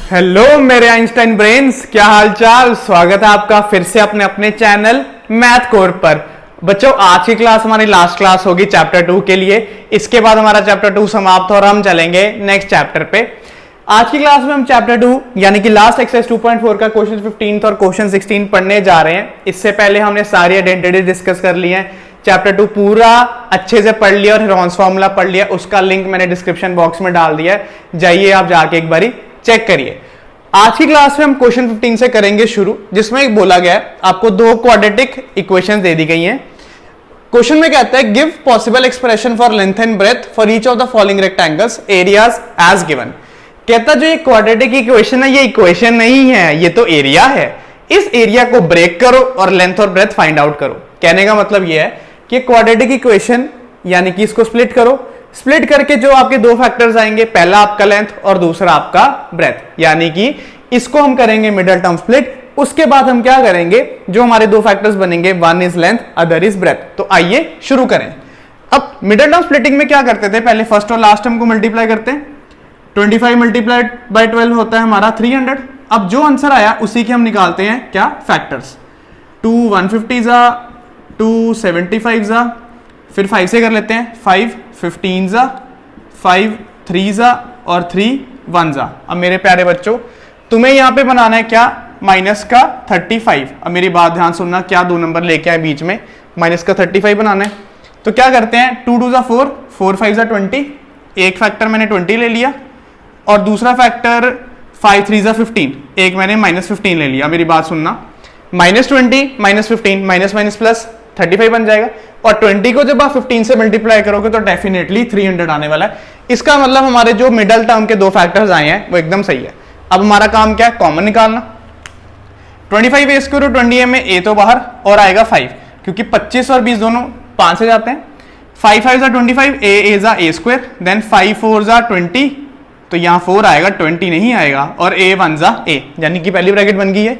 Hello मेरे Einstein brains, क्या हालचाल। स्वागत है आपका फिर से अपने चैनल मैथ कोर पर। बच्चों, आज की क्लास हमारी लास्ट क्लास होगी चैप्टर 2 के लिए। इसके बाद हमारा चैप्टर 2 समाप्त और हम चलेंगे नेक्स्ट चैप्टर पे। आज की क्लास में हम चैप्टर 2 यानी कि लास्ट एक्सरसाइज 2.4 का क्वेश्चन 15 और क्वेश्चन 16 पढ़ने जा रहे हैं। इससे पहले हमने सारी आइडेंटिटी डिस्कस कर ली है। चैप्टर 2 पूरा अच्छे से पढ़ लिया और हेरॉन्स फॉर्मूला पढ़ लिया। उसका लिंक मैंने डिस्क्रिप्शन बॉक्स में डाल दिया है, जाइए आप जाके एक बारी चेक करिए। आज की क्लास में हम क्वेश्चन 15 से करेंगे शुरू, जिसमें एक बोला गया है आपको दो क्वाड्रेटिक इक्वेशंस दे दी गई हैं। क्वेश्चन में कहता है give possible expression for length and breadth for each of the following rectangles areas as given. कहता जो ये क्वाड्रेटिक इक्वेशन है, ये इक्वेशन नहीं है, ये तो एरिया है। इस एरिया को ब्रेक करो और लेंथ और ब्रेथ फाइंड आउट करो। कहने का मतलब ये है कि क्वाड्रेटिक इक्वेशन यानी कि इसको स्प्लिट करो। स्प्लिट करके जो आपके दो फैक्टर्स आएंगे, पहला आपका लेंथ और दूसरा आपका ब्रेथ, यानी कि इसको हम करेंगे मिडल टर्म स्प्लिट। उसके बाद हम क्या करेंगे, जो हमारे दो फैक्टर्स बनेंगे, one is length other is breadth. तो आइए शुरू करें। अब मिडल टर्म स्प्लिटिंग में क्या करते थे, पहले फर्स्ट और लास्ट टर्म को मल्टीप्लाई करते हैं। 25 मल्टीप्लाइड बाय 12 होता है हमारा 300। अब जो आंसर आया उसी के हम निकालते हैं क्या फैक्टर्स। 2 150 जा, 2 75 जा, फिर 5 से कर लेते हैं, 5 15 जा, 5 3 जा और 3 1 जा। अब मेरे प्यारे बच्चों, तुम्हें यहां पे बनाना है क्या, माइनस का 35। अब मेरी बात ध्यान सुनना, क्या दो नंबर लेके आए बीच में, माइनस का 35 बनाना है। तो क्या करते हैं, 2 2 जा 4, 4 5 जा 20। एक फैक्टर मैंने 20 ले लिया और दूसरा फैक्टर 5 3 जा 15, एक मैंने -15 ले लिया। मेरी बात सुनना, -20 -15 माइनस माइनस प्लस 35 बन जाएगा। और 20 को जब आप 15 से मल्टीप्लाई करोगे तो डेफिनेटली 300 आने वाला है। इसका मतलब हमारे जो मिडल टर्म के दो फैक्टर्स आए हैं वो एकदम सही है। अब हमारा काम क्या है, कॉमन निकालना। 25 ए स्क्वायर और 20 में ए तो बाहर और आएगा 5, क्योंकि 25 और 20 दोनों 5 से जाते हैं। 5 5 जा 25, ए जा ए स्क्वायर, देन 5 4 जा 20, तो यहाँ 4 आएगा, 20 नहीं आएगा, और ए 1 जा ए, यानी कि पहली ब्रैकेट बन गई है।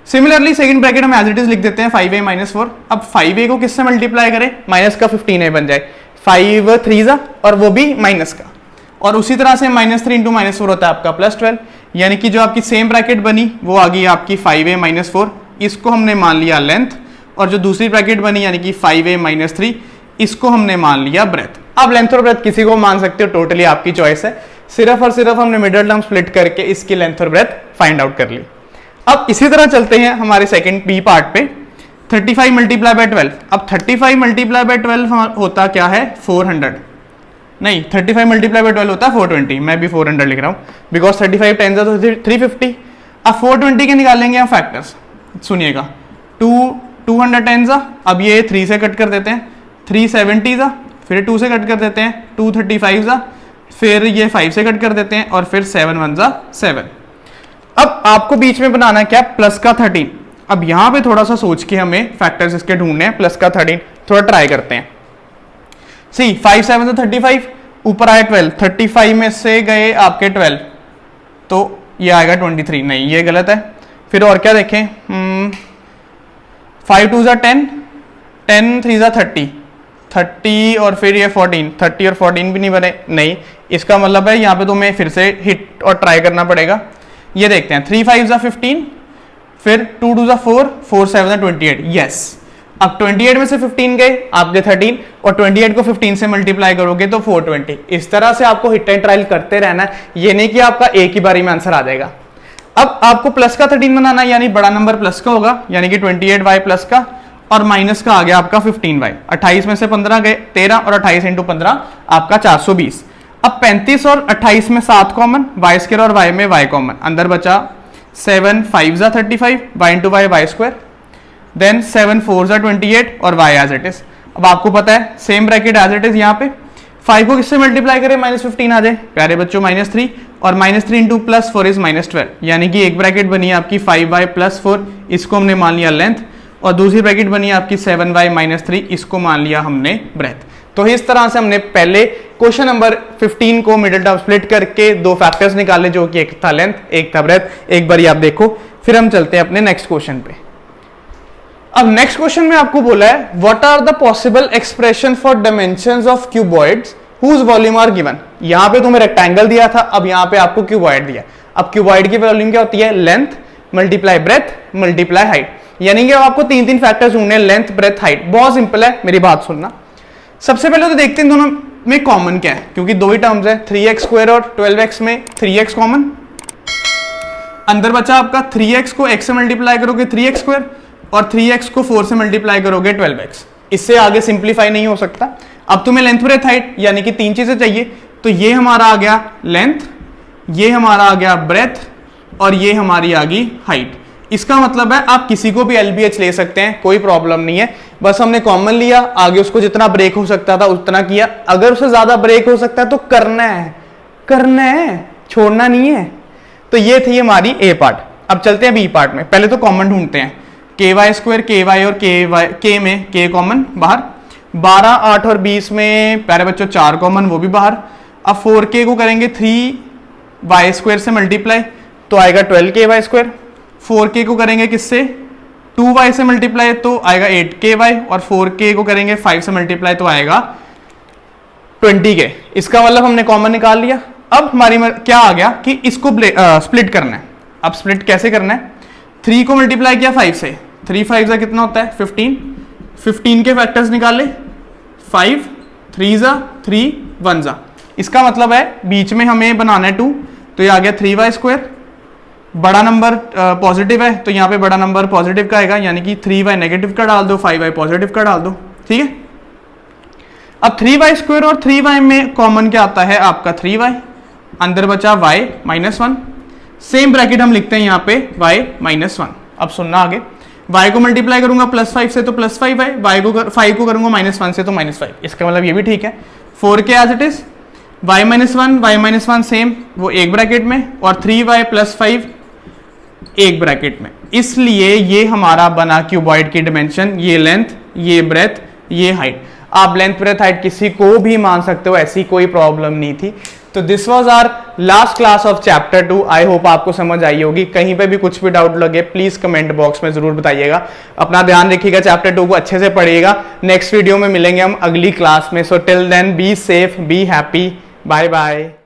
सिमिलरली सेकंड ब्रैकेट हम एज इट इज लिख देते हैं 5a - 4। अब 5a को किससे मल्टीप्लाई करें, माइनस का 15a बन जाए, 5 3 जा और वो भी माइनस का। और उसी तरह से -3 × -4 होता है आपका +12, यानी कि जो आपकी सेम ब्रैकेट बनी वो आ गई आपकी 5a - 4। इसको हमने मान लिया लेंथ, और जो दूसरी ब्रैकेट बनी यानी कि 5a - 3, इसको हमने मान लिया ब्रेथ। अब लेंथ और ब्रेथ किसी को मान सकते हो, टोटली आपकी चॉइस है। सिर्फ और सिर्फ हमने मिडल टर्म स्प्लिट करके इसकी लेंथ और ब्रेथ फाइंड आउट कर ली। अब इसी तरह चलते हैं हमारे सेकंड बी पार्ट पे। 35 मल्टीप्लाई बाय 12। अब 35 मल्टीप्लाई बाय 12 होता क्या है, 400 नहीं, 35 मल्टीप्लाई बाय 12 होता है 420। मैं भी 400 लिख रहा हूँ बिकॉज 35 10 तो 350। अब 420 के निकालेंगे हम फैक्टर्स, सुनिएगा। 210 जा, अब ये 3 से कट कर देते हैं, 370 जा, फिर 2 से कट कर देते हैं, 235 जा, फिर ये 5 से कट कर देते हैं, और फिर 7 1 जा 7। अब आपको बीच में बनाना है क्या, प्लस का 13। अब यहां पे थोड़ा सा सोच के हमें फैक्टर्स इसके ढूंढने हैं। प्लस का 13 थोड़ा ट्राई करते हैं। सी 5 7 तो 35, ऊपर आए 12, 35 में से गए आपके 12, तो ये आएगा 23। नहीं, ये गलत है। फिर और क्या देखें, 5 2 जा 10, 10 3 जा 30, 30 और फिर ये 14, 30 और 14 भी नहीं बने। नहीं, इसका मतलब है यहाँ पे तो मैं फिर से हिट और ट्राई करना पड़ेगा। ये देखते हैं, 3 5 जा 15, फिर 2 2 जा 4, 4 7 जा 28। यस, अब 28 में से 15 गए आपके 13, और 28 को 15 से मल्टीप्लाई करोगे तो 420। इस तरह से आपको हिट एंड ट्रायल करते रहना है, ये नहीं कि आपका एक ही बारी में आंसर आ जाएगा। अब आपको प्लस का 13 बनाना है, यानी बड़ा नंबर प्लस का होगा, यानी कि 28y प्लस का, और माइनस का आ गया आपका 15y। 28 में से 15 गए, 13, और 28 × 15 आपका 420। अब 35 और 28 में 7 कॉमन, y स्क्वायर और y में y कॉमन, अंदर बचा 7 5 जा 35, y × y स्क्वायर, देन 7 4 जा 28 और y एज इट इज। अब आपको पता है same bracket as it is. यहाँ पे 5 को किससे मल्टीप्लाई करें, -15 आ जाए प्यारे बच्चों, -3, और -3 × +4 इज -12, यानी कि एक ब्रैकेट बनी है आपकी 5y + 4, इसको हमने मान लिया लेंथ, और दूसरी ब्रैकेट बनी है आपकी 7y - 3, इसको मान लिया हमने ब्रेथ। तो इस तरह से हमने पहले क्वेश्चन नंबर 15 को मिडल टर्म स्प्लिट करके दो फैक्टर्स निकाले, जो कि एक था लेंथ, एक था ब्रेथ। एक बार आप देखो, फिर हम चलते हैं अपने नेक्स्ट क्वेश्चन पे। अब नेक्स्ट क्वेश्चन में आपको बोला है what are the possible expression for dimensions of cuboids whose volume are given. यहां पे तुम्हें रेक्टेंगल दिया था, अब यहां पे आपको क्यूबॉइड दिया। अब क्यूबॉइड की वॉल्यूम क्या होती है, length multiply breath multiply height, यानी कि आपको तीन तीन फैक्टर्स ढूंढने, लेंथ ब्रेथ हाइट। बहुत सिंपल है, मेरी बात सुनना। सबसे पहले तो देखते हैं दोनों में कॉमन क्या है, क्योंकि दो ही टर्म्स है, 3x² और 12x में 3x कॉमन। अंदर बचा आपका 3x को x से मल्टीप्लाई करोगे 3x² और 3x को 4 से मल्टीप्लाई करोगे 12x। इससे आगे सिंप्लीफाई नहीं हो सकता। अब तुम्हें लेंथ ब्रेथ हाइट यानी कि तीन चीजें चाहिए, तो ये हमारा आ गया लेंथ, ये हमारा आ गया ब्रेथ और ये हमारी आ गई हाइट। इसका मतलब है आप किसी को भी LBH ले सकते हैं, कोई प्रॉब्लम नहीं है। बस हमने कॉमन लिया, आगे उसको जितना ब्रेक हो सकता था उतना किया। अगर उससे ज्यादा ब्रेक हो सकता है तो करना है, छोड़ना नहीं है। तो ये थी हमारी A पार्ट। अब चलते हैं B पार्ट में। पहले तो कॉमन ढूंढते हैं, ky² ky और k में k कॉमन बाहर, 12 8 और 20 में प्यारे बच्चों 4 कॉमन, वो भी बाहर। अब 4k को करेंगे 3y² से मल्टीप्लाई तो आएगा 12ky²। 4k को करेंगे किससे, 2y से मल्टीप्लाई तो आएगा 8ky और 4k को करेंगे 5 से मल्टीप्लाई तो आएगा 20k। इसका मतलब हमने कॉमन निकाल लिया। अब हमारी क्या आ गया कि इसको स्प्लिट करना है। अब स्प्लिट कैसे करना है, 3 को मल्टीप्लाई किया 5 से, 3 5 जा कितना होता है 15, 15 के फैक्टर्स निकाले, 5 3 जा 3 1 जा। इसका मतलब है बीच में हमें बनाना है 2, तो ये आ गया 3y²। बड़ा नंबर पॉजिटिव है तो यहाँ पे बड़ा नंबर पॉजिटिव का आएगा, यानी कि 3y नेगेटिव का डाल दो, 5y पॉजिटिव का डाल दो, ठीक है। अब 3y² और 3y में कॉमन क्या आता है आपका 3y, अंदर बचा y -1। सेम ब्रैकेट हम लिखते हैं यहाँ पे y -1। अब सुनना आगे, y को मल्टीप्लाई करूंगा +5 से तो +5y, y को 5 को करूंगा -1 से तो -5। इसका मतलब ये भी ठीक है। 4k as it is, y -1 same वो एक ब्रैकेट में, और 3y + 5 एक ब्रैकेट में। इसलिए ये हमारा बना क्यूबॉइड की डिमेंशन, ये लेंथ, ये ब्रेथ, ये हाइट। आप लेंथ ब्रेथ हाइट किसी को भी मान सकते हो, ऐसी कोई प्रॉब्लम नहीं थी। तो this was our last class of chapter 2। I hope आपको समझ आई होगी। कहीं पे भी कुछ भी डाउट लगे प्लीज कमेंट बॉक्स में जरूर बताइएगा। अपना ध्यान रखिएगा, चैप्टर 2 को अच्छे से पढ़िएगा। नेक्स्ट वीडियो में मिलेंगे हम अगली क्लास में। So till then be safe, be happy, bye bye.